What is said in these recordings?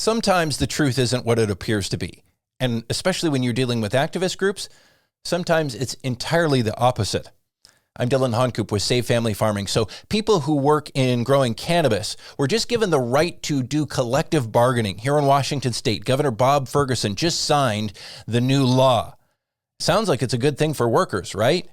Sometimes the truth isn't what it appears to be. And especially when you're dealing with activist groups, sometimes it's entirely the opposite. I'm Dylan Honkoop with Save Family Farming. So people who work in growing cannabis were just given the right to do collective bargaining here in Washington State. Governor Bob Ferguson just signed the new law. Sounds like it's a good thing for workers, right?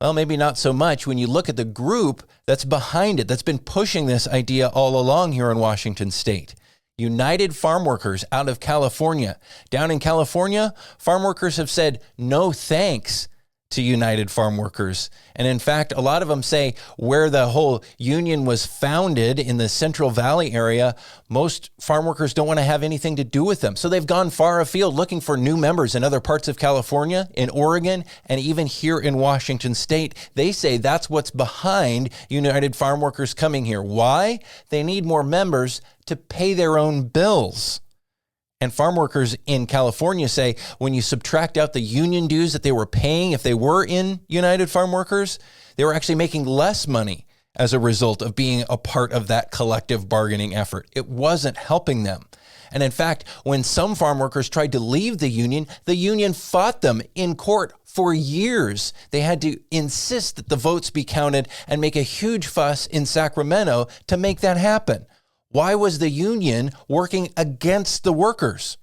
Well, maybe not so much when you look at the group that's behind it, that's been pushing this idea all along here in Washington State. United Farmworkers out of California. Down in California, farm workers have said no thanks to United Farmworkers. And in fact, a lot of them say where the whole union was founded in the Central Valley area, most farm workers don't want to have anything to do with them. So they've gone far afield looking for new members in other parts of California, in Oregon, and even here in Washington State. They say that's what's behind United Farmworkers coming here. Why? They need more members to pay their own bills. And farm workers in California say when you subtract out the union dues that they were paying, if they were in United Farm Workers, they were actually making less money as a result of being a part of that collective bargaining effort. It wasn't helping them. And in fact, when some farm workers tried to leave the union fought them in court for years. They had to insist that the votes be counted and make a huge fuss in Sacramento to make that happen. Why was the union working against the workers?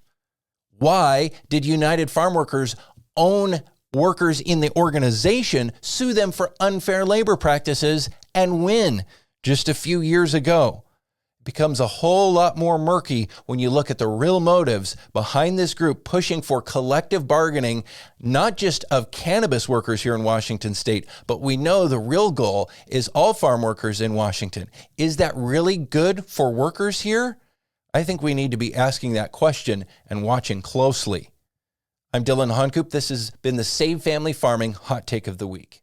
Why did United Farm Workers own workers in the organization, sue them for unfair labor practices, and win just a few years ago? It becomes a whole lot more murky when you look at the real motives behind this group pushing for collective bargaining, not just of cannabis workers here in Washington State, but we know the real goal is all farm workers in Washington. Is that really good for workers here? I think we need to be asking that question and watching closely. I'm Dylan Honkoop. This has been the Save Family Farming Hot Take of the Week.